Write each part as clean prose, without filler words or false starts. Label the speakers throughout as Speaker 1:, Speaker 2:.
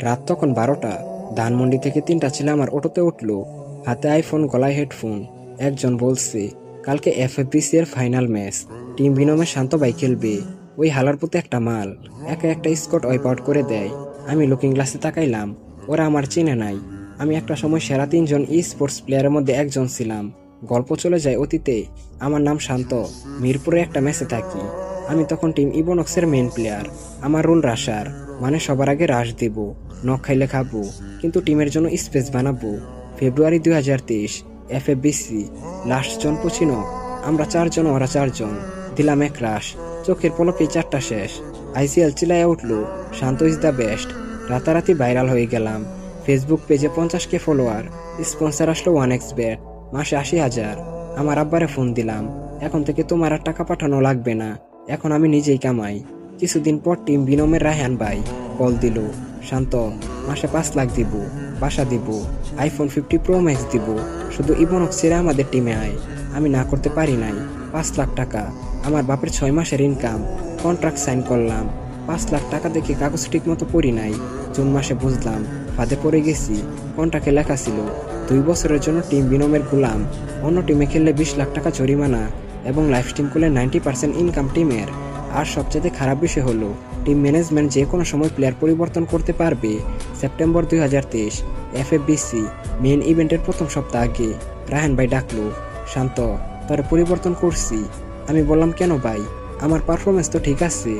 Speaker 1: রাত তখন 12টা। ধানমন্ডি থেকে 3টা ছেলে আমার অটোতে উঠলো, হাতে আইফোন, গলায় হেডফোন। একজন বলছে, কালকে এফএফবিসি এর ফাইনাল ম্যাচ, টিম বিনমে শান্ত ভাই খেলবে। ওই হালার পুতে একটা মাল, একা একটা স্কট ওয়াইপ আউট করে দেয়। আমি লুকিং গ্লাসে তাকাইলাম, ওরা আমার চিনে নাই। আমি একটা সময় সেরা 3জন ই স্পোর্টস প্লেয়ারের মধ্যে একজন ছিলাম। গল্প চলে যায় অতীতে। আমার নাম শান্ত, মিরপুরে একটা ম্যাচে থাকি। আমি তখন টিম ইবোনক্সের মেইন প্লেয়ার। আমার রোল রাশার, মানে সবার আগে রাশ দেব, নখ খাইলে খাবো, কিন্তু টিমের জন্য স্পেস বানাবো। ফেব্রুয়ারি 2023, এফএফবিসি, লাস্ট জন পচিনো। আমরা 4জন, ওরা 4জন। দিলাম এক রাশ, চোখের পলকে 4টা শেষ। আইসিএল চিলাইয়া উঠলো, শান্ত ইজ দ্য বেস্ট। রাতারাতি ভাইরাল হয়ে গেলাম। ফেসবুক পেজে 50K ফলোয়ার, স্পন্সর আসলো 1xBet, মাসে 80,000। আমার আব্বারে ফোন দিলাম, এখন থেকে তোমার আর টাকা পাঠানো লাগবে না, এখন আমি নিজেই কামাই। কিছুদিন পর টিম বিনমের রায়হান ভাই কল দিল, শান্ত, মাসে 5 লাখ দিব, বাসা দিব, আইফোন 50 প্রো ম্যাক্স দিব, শুধু ইবনক্স ছেড়ে আমাদের টিমে আয়। আমি না করতে পারি নাই। 5 লাখ টাকা, আমার বাপের 6 মাসের ইনকাম। কন্ট্রাক্ট সাইন করলাম। 5 লাখ টাকা দেখে কাগজ ঠিক মতো পড়ি নাই। জুন মাসে বুঝলাম ফাঁদে পড়ে গেছি। কন্ট্রাক্টে লেখা ছিল 2 বছরের জন্য টিম বিনমের গোলাম। অন্য টিমে খেললে 20 লাখ টাকা জরিমানা এবং লাইফ টিম করলে 90% ইনকাম টিমের। আর সবচেয়ে খারাপ বিষয় হলো, টিম ম্যানেজমেন্ট যে কোনো সময় প্লেয়ার পরিবর্তন করতে পারবে। সেপ্টেম্বর 2023, এফএফবিসি মেইন ইভেন্টের প্রথম সপ্তাহ আগে রায়হান ভাই ডাকলো, শান্ত, তোর পরিবর্তন করছি। আমি বললাম, কেন ভাই? আমার পারফরমেন্স তো ঠিক আছে,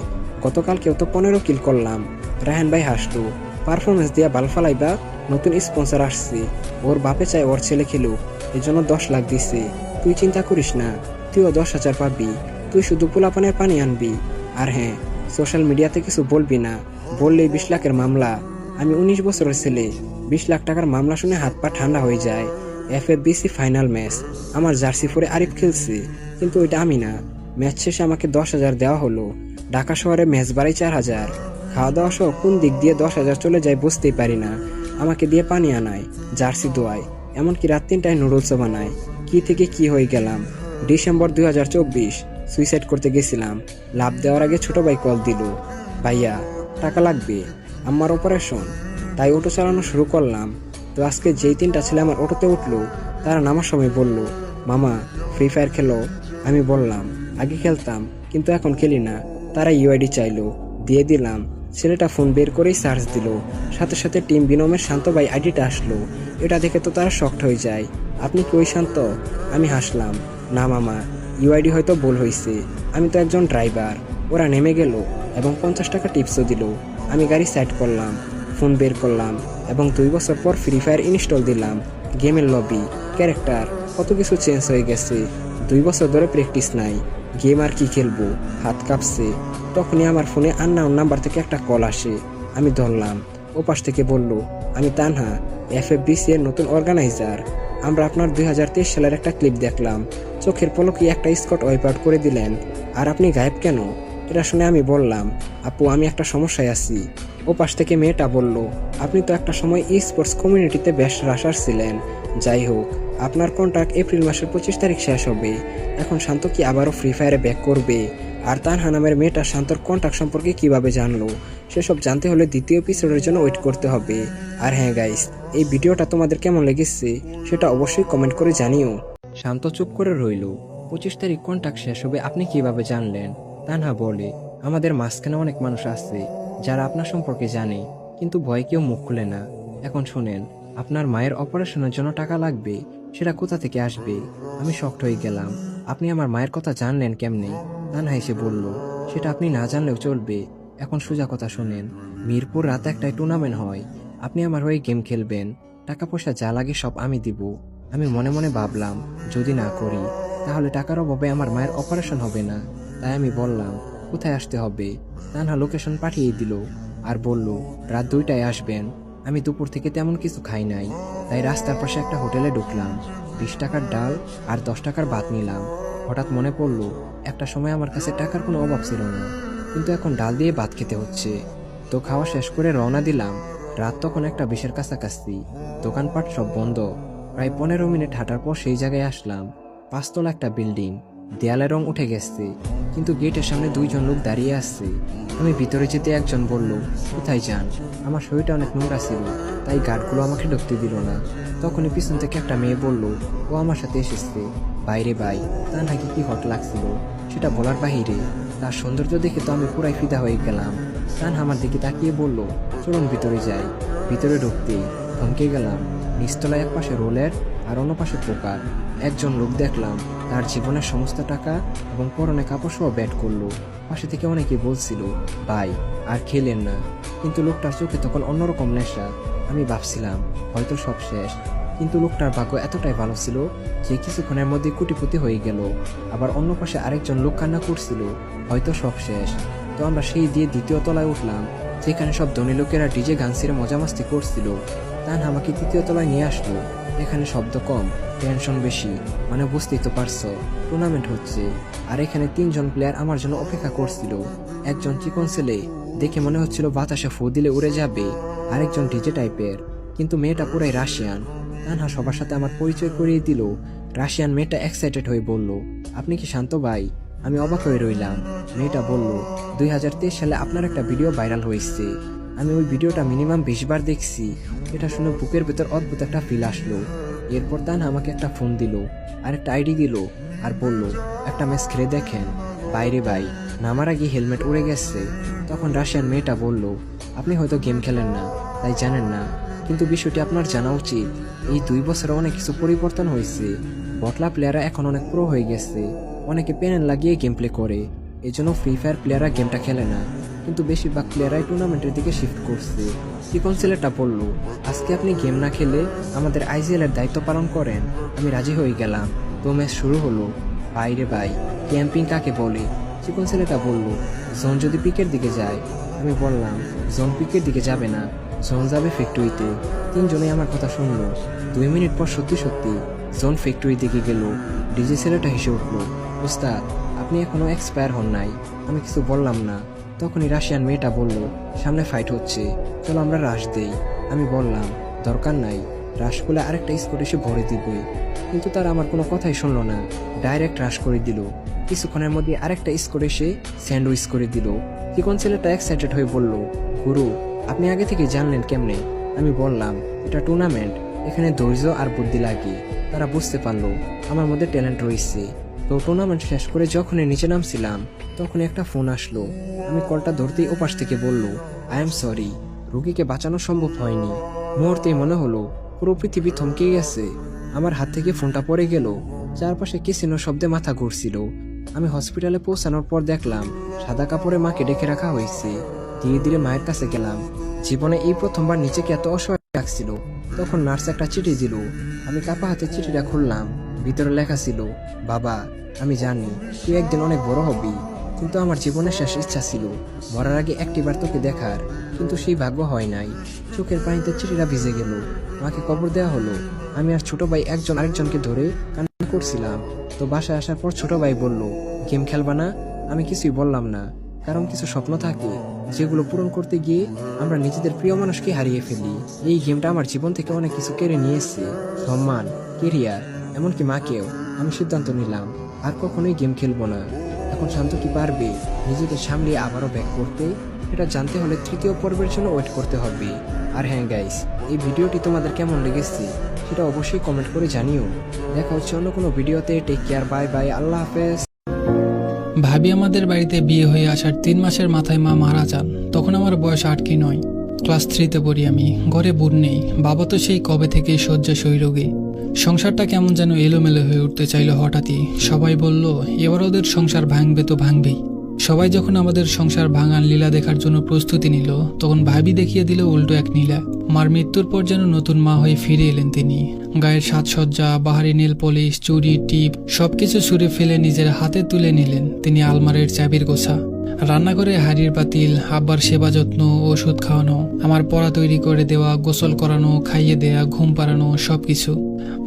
Speaker 1: গতকালকেও তো 15 কিল করলাম। রায়হান ভাই হাসলো, পারফরমেন্স দিয়া বাল ফালাইবা? নতুন স্পন্সর আসছে, ওর বাপে চায় ওর ছেলে খেলুক, এই জন্য 10 লাখ দিছে। তুই চিন্তা করিস না, তুইও 10,000 পাবি। তুই শুধু পোলাপানের পানি আনবি। আর হ্যাঁ, সোশ্যাল মিডিয়াতে কিছু বলবি না, বললেই 20 লাখের মামলা। আমি 19 বছরের ছেলে, 20 লাখ টাকার মামলা শুনে হাত পা ঠান্ডা হয়ে যায়। এফএফবিসি ফাইনাল ম্যাচ, আমার জার্সি পরে আরিফ খেলছে, কিন্তু ওইটা আমি না। ম্যাচ শেষে আমাকে 10,000 দেওয়া হলো। ঢাকা শহরে ম্যাচ বাড়াই 4,000। খাওয়া দাওয়া সহ কোন দিক দিয়ে 10,000 চলে যায় বুঝতেই পারি না। আমাকে দিয়ে পানি আনায়, জার্সি দোয়ায়, এমনকি রাত 3টায় নুডলসও বানায়। কি থেকে কি হয়ে গেলাম। ডিসেম্বর 2024, সুইসাইড করতে গেছিলাম। লাভ দেওয়ার আগে ছোট ভাই কল দিল, ভাইয়া টাকা লাগবে, আমার অপারেশন। তাই অটো চালানো শুরু করলাম। তো আজকে যেই 3টা ছেলে আমার অটোতে উঠলো, তারা নামার সময় বলল, মামা ফ্রি ফায়ার খেলো? আমি বললাম, আগে খেলতাম, কিন্তু এখন খেলি না। তারা ইউআইডি চাইলো, দিয়ে দিলাম। ছেলেটা ফোন বের করেই সার্চ দিল, সাথে সাথে টিম বিনমের শান্ত ভাই আইডিটা আসলো। এটা দেখে তো তারা শকড হয়ে যায়। আপনি কি ওই শান্ত? আমি হাসলাম, না মামা, ইউআইডি হয়তো ভুল হয়েছে, আমি তো একজন ড্রাইভার। ওরা নেমে গেল এবং 50 টাকা টিপসও দিল। আমি গাড়ি সাইড করলাম, ফোন বের করলাম এবং 2 বছর পর ফ্রি ফায়ার ইনস্টল দিলাম। গেমের লবি, ক্যারেক্টার, কত কিছু চেঞ্জ হয়ে গেছে। 2 বছর ধরে প্র্যাকটিস নাই, গেম আর কি খেলবো, হাত কাঁপছে। তখনই আমার ফোনে আননোন নাম্বার থেকে একটা কল আসে। আমি ধরলাম। ওপাশ থেকে বলল, আমি তানহা, এফএফবিসি এর নতুন অর্গানাইজার। আমরা আপনার 2023 সালের একটা ক্লিপ দেখলাম, চোখের পলকে একটা স্কট ওয়াইপ আউট করে দিলেন, আর আপনি গায়েব কেন? এটা শুনে আমি বললাম, আপু আমি একটা সমস্যায় আছি। ওপাশ থেকে মেয়েটা বলল, আপনি তো একটা সময় ই স্পোর্টস কমিউনিটিতে বেশ রাশার ছিলেন। যাই হোক, আপনার কন্ট্রাক্ট এপ্রিল মাসের 25 তারিখ শেষ হবে। এখন শান্ত কি আবারও ফ্রি ফায়ারে ব্যাক করবে? আর তানহা নামের মেয়েটা শান্তর কন্ট্রাক্ট সম্পর্কে কিভাবে জানলো, সেসব জানতে হলে দ্বিতীয় এপিসোডের জন্য ওয়েট করতে হবে। আর হ্যাঁ গাইস, এই ভিডিওটা তোমাদের কেমন লেগেছে সেটা অবশ্যই কমেন্ট করে জানিও। শান্ত চুপ করে রইল। 25 তারিখ কন্ট্রাক্ট শেষ হবে, আপনি কিভাবে জানলেন? তানহা বলে, আমাদের মাঝখানে অনেক মানুষ আছে যারা আপনার সম্পর্কে জানে, কিন্তু ভয় কেউ মুখ খুলে না। এখন শুনেন, আপনার মায়ের অপারেশনের জন্য টাকা লাগবে, সেটা কোথা থেকে আসবে? আমি শকড হয়ে গেলাম, আপনি আমার মায়ের কথা জানলেন কেমনে? তানহা এসে বলল, সেটা আপনি না জানলেও চলবে। এখন সোজা কথা শুনেন, মিরপুর রাতে একটাই টুর্নামেন্ট হয়, আপনি আমার হয়ে গেম খেলবেন, টাকা পয়সা যা লাগে সব আমি দিব। আমি মনে মনে ভাবলাম, যদি না করি তাহলে টাকার অভাবে আমার মায়ের অপারেশন হবে না। তাই আমি বললাম, কোথায় আসতে হবে? তানহা লোকেশন পাঠিয়ে দিল আর বলল, রাত 2টায় আসবেন। আমি দুপুর থেকে তেমন কিছু খাই নাই, তাই রাস্তার পাশে একটা হোটেলে ঢুকলাম। 20 টাকার ডাল আর 10 টাকার ভাত নিলাম। হঠাৎ মনে পড়ল, একটা সময় আমার কাছে টাকার কোনো অভাব ছিল না, কিন্তু এখন ডাল দিয়ে ভাত খেতে হচ্ছে। তো খাওয়া শেষ করে রওনা দিলাম। রাত তখন একটা 20-এর কাছাকাছি, দোকানপাট সব বন্ধ। প্রায় 15 মিনিট হাঁটার পর সেই জায়গায় আসলাম। 5 তলা একটা বিল্ডিং, দেয়ালের রং উঠে গেছে, কিন্তু গেটের সামনে দুইজন লোক দাঁড়িয়ে আসছে। আমি ভিতরে যেতে একজন বলল, কোথায় যান? আমার শরীরটা অনেক নোংরা ছিল, তাই গার্ডগুলো আমাকে ঢুকতে দিল না। তখনই পিছন থেকে একটা মেয়ে বলল, ও আমার সাথে এসেছে। বাইরে ভাই, তা নাকি কি হট লাগছিল সেটা বলার বাহিরে। তার সৌন্দর্য দেখে তো আমি পুরাই ফিদা হয়ে গেলাম। তানহা আমার দিকে তাকিয়ে বলল, চলুন ভিতরে যাই। ভিতরে ঢুকতেই থমকে গেলাম। নিচতলায় এক পাশে রোলের আর অন্য পাশে পোকার। একজন লোক দেখলাম, তার জীবনের সমস্ত টাকা এবং পরনে কাপড় সহ ব্যাট করলো। পাশে থেকে অনেকে বলছিল, ভাই আর খেলেন না। কিন্তু লোকটার চোখে তখন অন্যরকম নেশা। আমি ভাবছিলাম হয়তো সব শেষ, কিন্তু লোকটার ভাগ্য এতটাই ভালো ছিল যে কিছুক্ষণের মধ্যে কোটিপতি হয়ে গেল। আবার অন্য পাশে আরেকজন লোক কান্না করছিল, হয়তো সব শেষ। তো আমরা সেই দিয়ে দ্বিতীয় তলায় উঠলাম, যেখানে সব ধনী লোকেরা ডিজে গান ছেড়ে মজা মাস্তি করছিল। তান আমাকে তৃতীয় তলায় নিয়ে আসলো। এখানে শব্দ কম, টেনশন বেশি, মানে বুঝতেই তো পারছো, টুর্নামেন্ট হচ্ছে। আর এখানে 3 জন প্লেয়ার আমার জন্য অপেক্ষা করছিল। একজন চিকন ছেলে, দেখে মনে হচ্ছিল বাতাসে ফু দিলে উড়ে যাবে। আরেকজন ডিজে টাইপের, কিন্তু মেয়েটা পুরাই রাশিয়ান। তানহা সবার সাথে আমার পরিচয় করিয়ে দিল। রাশিয়ান মেয়েটা এক্সাইটেড হয়ে বলল, আপনি কি শান্ত ভাই? আমি অবাক হয়ে রইলাম। মেয়েটা বলল, 2023 সালে আপনার একটা ভিডিও ভাইরাল হয়েছে। আমি ওই ভিডিওটা মিনিমাম 20 বার দেখছি। এটা শুনে বুকের ভেতর অদ্ভুত একটা ফিল আসলো। এরপর তানহা আমাকে একটা ফোন দিল, আর একটা আইডি দিল, আর বলল, একটা ম্যাচ খেলে দেখেন। বাইরে ভাই, নামার আগে হেলমেট উড়ে গেছে। তখন রাশিয়ান মেয়েটা বলল, আপনি হয়তো গেম খেলেন না, তাই জানেন না, কিন্তু বিষয়টি আপনার জানা উচিত। এই 2 বছরে অনেক কিছু পরিবর্তন হয়েছে। বটলা প্লেয়াররা এখন অনেক প্রো হয়ে গেছে। অনেকে প্যানেল লাগিয়ে গেম প্লে করে, এজন্য ফ্রি ফায়ার প্লেয়াররা গেমটা খেলে না। কিন্তু বেশিরভাগ প্লেয়াররাই টুর্নামেন্টের দিকে শিফট করছে। চিকন ছেলেটা বলল, আজকে আপনি গেম না খেলে আমাদের আইজিএল এর দায়িত্ব পালন করেন। আমি রাজি হয়ে গেলাম। তো ম্যাচ শুরু হলো। বাইরে ভাই, ক্যাম্পিং কাকে বলে? চিকন ছেলেটা বলল, জোন যদি পিকের দিকে যায়। আমি বললাম, জোন পিকের দিকে যাবে না, জোন যাবে ফ্যাক্টরিতে। 3 জনেই আমার কথা শুনলো। 2 মিনিট পর সত্যি সত্যি জোন ফ্যাক্টরি দিকে গেল। ডিজে ছেলেটা হেসে উঠল, উস্তাদ আপনি এখনো এক্সপায়ার হন নাই। আমি কিছু বললাম না। তখনই রাশিয়ান মেয়েটা বলল, সামনে ফাইট হচ্ছে, চলো আমরা রাশ দেই। আমি বললাম, দরকার নাই, রাশ করলে আরেকটা স্কোর এসে ভরে দিবে। কিন্তু তারা আমার কোনো কথাই শুনলো না, ডাইরেক্ট রাশ করে দিল। কিছুক্ষণের মধ্যে আরেকটা স্কোর এসে স্যান্ডউইচ করে দিল। চিকন ছেলেটা এক্সাইটেড হয়ে বলল, গুরু আপনি আগে থেকে জানলেন কেমনে? আমি বললাম, এটা টুর্নামেন্ট, এখানে ধৈর্য আর বুদ্ধি লাগে। তারা বুঝতে পারলো আমার মধ্যে ট্যালেন্ট রয়েছে। তো টুর্নামেন্ট শেষ করে যখনই নিচে নামছিলাম, তখন একটা ফোন আসলো। আমি কলটা ধরতেই ওপাশ থেকে বলল, আই এম সরি, রোগীকে বাঁচানো সম্ভব হয়নি। মুহূর্তেই মনে হলো পুরো পৃথিবী থমকে গেছে। আমার হাত থেকে ফোনটা পড়ে গেল। চারপাশে কিসিনো শব্দে মাথা ঘুরছিল। আমি হসপিটালে পৌঁছানোর পর দেখলাম সাদা কাপড়ে মাকে ডেকে রাখা হয়েছে। ধীরে ধীরে মায়ের কাছে গেলাম। জীবনে এই প্রথমবার নিচেকে এত অসহায় লাগছিল। তখন নার্স একটা চিঠি দিল। আমি কাপা হাতে চিঠিটা খুললাম। ভিতরে লেখা ছিল, বাবা আমি জানি তুই একদিন অনেক বড় হবি, কিন্তু আমার জীবনের শেষ ইচ্ছা ছিল মরার আগে একটিবার তোকে দেখার, কিন্তু সেই ভাগ্য হয় নাই। চোখের পানিতে চিঠিটা ভিজে গেল। মাকে কবর দেওয়া হলো। আমি আর ছোট ভাই একজন আরেকজনকে ধরে কান্না করছিলাম। তো বাসায় আসার পর ছোট ভাই বলল, গেম খেলবা না? আমি কিছুই বললাম না, কারণ কিছু স্বপ্ন থাকে যেগুলো পূরণ করতে গিয়ে আমরা নিজেদের প্রিয় মানুষকে হারিয়ে ফেলি। এই গেমটা আমার জীবন থেকে অনেক কিছু কেড়ে নিয়েছে, সম্মান, কেরিয়ার, এমনকি মাকেও। আমি সিদ্ধান্ত নিলাম আর কখনোই গেম খেলবো না। এখন শান্ত কি পারবে নিজেকে সামলিয়ে আবারও ব্যাক করতে? এটা জানতে হলে 3য় পর্বের জন্য ওয়েট করতে হবে। আর হ্যাঁ গাইস, এই ভিডিওটি তোমাদের কেমন লেগেছে সেটা অবশ্যই কমেন্ট করে জানিও। দেখা হচ্ছে অন্য কোনো ভিডিওতে। টেক কেয়ার, বাই বাই, আল্লাহ হাফেজ।
Speaker 2: ভাবি আমাদের বাড়িতে বিয়ে হয়ে আসার 3 মাসের মাথায় মা মারা যান। তখন আমার বয়স 8 কি 9, ক্লাস 3-তে পড়ি আমি। ঘরে বোন নেই, বাবা তো সেই কবে থেকে শয্যাশয়ী রোগী। সংসারটা কেমন যেন এলোমেলো হয়ে উঠতে চাইলো হঠাৎই। সবাই বলল এবার ওদের সংসার ভাঙবে তো ভাঙবেই। সবাই যখন আমাদের সংসার ভাঙার লীলা দেখার জন্য প্রস্তুতি নিল, তখন ভাবি দেখিয়ে দিল উল্টো এক নীলা। মার মৃত্যুর পর যেন নতুন মা হয়ে ফিরে এলেন তিনি। গায়ের সাজসজ্জা, বাহারি নীল পলিশ, চুড়ি, টিপ সবকিছু ছুঁড়ে ফেলে নিজের হাতে তুলে নিলেন তিনি আলমারির চাবির গোছা। রান্নাঘরে হাড়ির পাতিল, আব্বার সেবা যত্ন, ওষুধ খাওয়ানো, আমার পড়া তৈরি করে দেওয়া, গোসল করানো, খাইয়ে দেয়া, ঘুম পাড়ানো সবকিছু।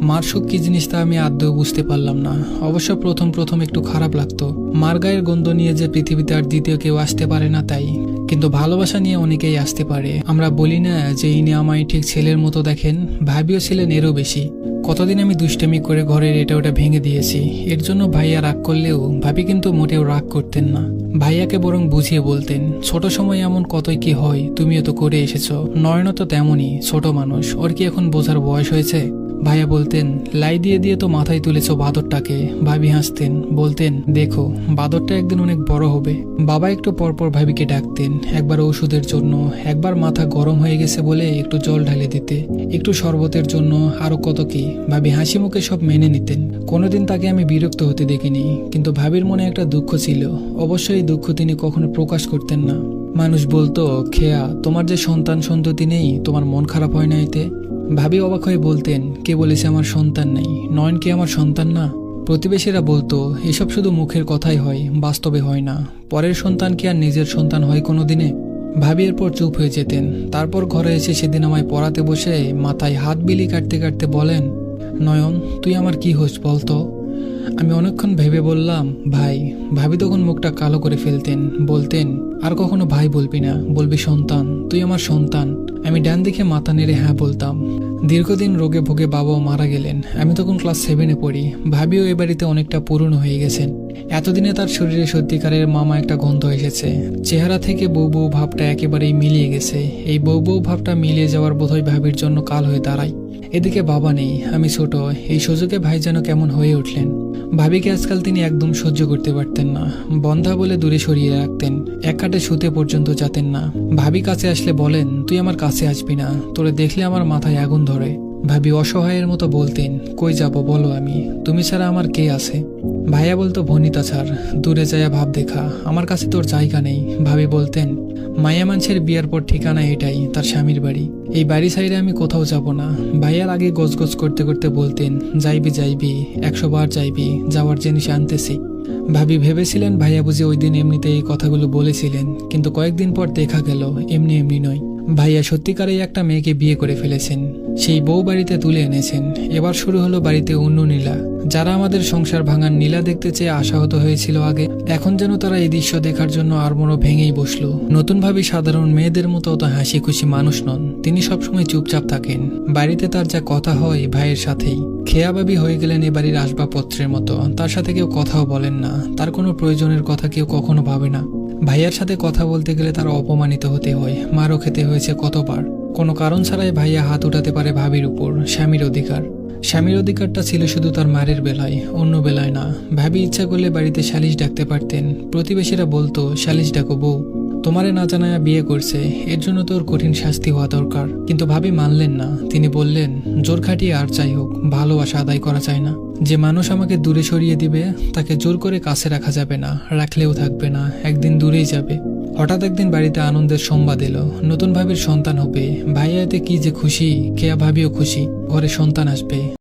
Speaker 2: মার সুখ কি জিনিস তা আমি আদৌ বুঝতে পারলাম না। অবশ্য প্রথম প্রথম একটু খারাপ লাগতো, মার গায়ের গন্ধ নিয়ে যে পৃথিবীতে আর দ্বিতীয় কেউ আসতে পারে না তাই। কিন্তু ভালোবাসা নিয়ে অনেকেই আসতে পারে। আমরা বলি না যে ইনি আমায় ঠিক ছেলের মতো দেখেন, ভাবিও ছিলেন এরও বেশি। কতদিন আমি দুষ্টামি করে ঘরের এটা ওটা ভেঙে দিয়েছি, এর জন্য ভাইয়া রাগ করলেও ভাবি কিন্তু মোটেও রাগ করতেন না। ভাইয়াকে বরং বুঝিয়ে বলতেন, ছোট সময় এমন কতই কি হয়, তুমিও তো করে এসেছো। নয়নও তো তেমনই, ছোট মানুষ, ওর কি এখন বোঝার বয়স হয়েছে? ভাইয়া বলতেন, লাই দিয়ে দিয়ে তো মাথায় তুলেছ বাদরটাকে। ভাবি হাসতেন, বলতেন, দেখো বাদরটা একদিন অনেক বড় হবে। বাবা একটু পরপর ভাবিকে ডাকতেন, একবার ওষুধের জন্য, একবার মাথা গরম হয়ে গেছে বলে একটু জল ঢালে দিতে, একটু শরবতের জন্য, আরো কত কি। ভাবি হাসি মুখে সব মেনে নিতেন। কোনোদিন তাকে আমি বিরক্ত হতে দেখিনি। কিন্তু ভাবির মনে একটা দুঃখ ছিল, অবশ্যই এই দুঃখ তিনি কখনো প্রকাশ করতেন না। মানুষ বলতো, খেয়া তোমার যে সন্তান সন্ততি নেই, তোমার মন খারাপ হয় না এতে? ভাবি অবাক হয়ে বলতেন, কে বলেছে আমার সন্তান নেই? নয়ন কি আমার সন্তান না? প্রতিবেশীরা বলতো, এসব শুধু মুখের কথাই হয়, বাস্তবে হয় না। পরের সন্তান কি আর নিজের সন্তান হয় কোনো দিনে? ভাবি এরপর চুপ হয়ে যেতেন। তারপর ঘরে এসে সেদিন আমায় পড়াতে বসে মাথায় হাত বিলি কাটতে কাটতে বলেন, নয়ন তুই আমার কি হোস বলতো? আমি অনেকক্ষণ ভেবে বললাম, ভাই। ভাবি তখন মুখটা কালো করে ফেলতেন, বলতেন, আর কখনো ভাই বলবি না, বলবি সন্তান, তুই আমার সন্তান। আমি ডান দিকে মাথা নেড়ে হ্যাঁ বলতাম। দীর্ঘদিন রোগে ভোগে বাবাও মারা গেলেন। আমি তখন ক্লাস 7-এ পড়ি। ভাবিও এ বাড়িতে অনেকটা পুরনো হয়ে গেছেন। এতদিনে তার শরীরে সত্যিকারের মামা একটা গন্ধ এসেছে। চেহারা থেকে বউ বউ ভাবটা একেবারেই মিলিয়ে গেছে। এই বউ বউ ভাবটা মিলিয়ে যাওয়ার বোধহয় ভাবির জন্য কাল হয়ে দাঁড়ায়। এদিকে বাবা নেই, আমি ছোট। এই সুযোগে ভাই যেন কেমন হয়ে উঠলেন। ভাবিকে আজকাল তিনি একদম সহ্য করতে পারতেন না। বন্ধা বলে দূরে সরিয়ে রাখতেন, এক খাটে শুতে পর্যন্ত যেতেন না। ভাবি কাছে আসলে বলেন, তুই আমার কাছে আসবি না, তোরে দেখলে আমার মাথায় আগুন ধরে। ভাবি অসহায়ের মতো বলতেন, কই যাব বলো আমি, তুমি ছাড়া আমার কে আছে? ভাইয়া বলতো, ভনিতা ছাড়, দূরে যাইয়া ভাব দেখা, আমার কাছে তোর জায়গা নেই। ভাবি বলতেন, মায়া মানুষের বিয়ার পর ঠিকানা এটাই, তার স্বামীর বাড়ি। এই বাড়ি সাইডে আমি কোথাও যাব না। ভাইয়ার আগে গজগজ করতে করতে বলতেন, যাইবি যাইবি, 100 বার যাইবি, যাওয়ার জিনিস আনতেছি। ভাবি ভেবেছিলেন ভাইয়া বুঝি ওই দিন এমনিতে এই কথাগুলো বলেছিলেন, কিন্তু কয়েকদিন পর দেখা গেল এমনি এমনি নয়। ভাইয়া সত্যিকারেই একটা মেয়েকে বিয়ে করে ফেলেছেন, সেই বউ বাড়িতে তুলে এনেছেন। এবার শুরু হলো বাড়িতে অন্য নীলা। যারা আমাদের সংসার ভাঙার নীলা দেখতে চেয়ে আশাহত হয়েছিল আগে, এখন যেন তারা এই দৃশ্য দেখার জন্য আড়মোড়ো ভেঙেই বসলো। নতুন ভাবে সাধারণ মেয়েদের মতো অত হাসি খুশি মানুষ নন তিনি, সবসময় চুপচাপ থাকেন। বাড়িতে তার যা কথা হয় ভাইয়ের সাথেই। খেয়া ভাবি হয়ে গেলেন এ বাড়ির আসবাবপত্রের মতো। তার সাথে কেউ কথাও বলেন না, তার কোনো প্রয়োজনের কথা কেউ কখনো ভাবে না। ভাইয়ার সাথে কথা বলতে গেলে তার অপমানিত হতে হয়, মারও খেতে হয়েছে কতবার। কোনো কারণ ছাড়াই ভাইয়া হাত উঠাতে পারে ভাবির উপর। স্বামীর অধিকার, স্বামীর অধিকারটা ছিল শুধু তার মায়ের বেলায়, অন্য বেলায় না। ভাবি ইচ্ছা করলে বাড়িতে সালিশ ডাকতে পারতেন। প্রতিবেশীরা বলতো, সালিশ ডাকো বউ, তোমারে না জানায়া বিয়ে করছে, এর জন্য তোর কঠিন শাস্তি হওয়া দরকার। কিন্তু ভাবি মানলেন না। তিনি বললেন, জোর খাটিয়ে আর চাই হোক, ভালোবাসা আদায় করা যায় না। যে মানুষ আমাকে দূরে সরিয়ে দিবে তাকে জোর করে কাছে রাখা যাবে না, রাখলেও থাকবে না, একদিন দূরেই যাবে। হঠাৎ একদিন বাড়িতে আনন্দের সংবাদ এলো, নতুন ভাবির সন্তান হবে। ভাইয়া এতে কি যে খুশি, কেয়া ভাবিও খুশি, ঘরে সন্তান আসবে।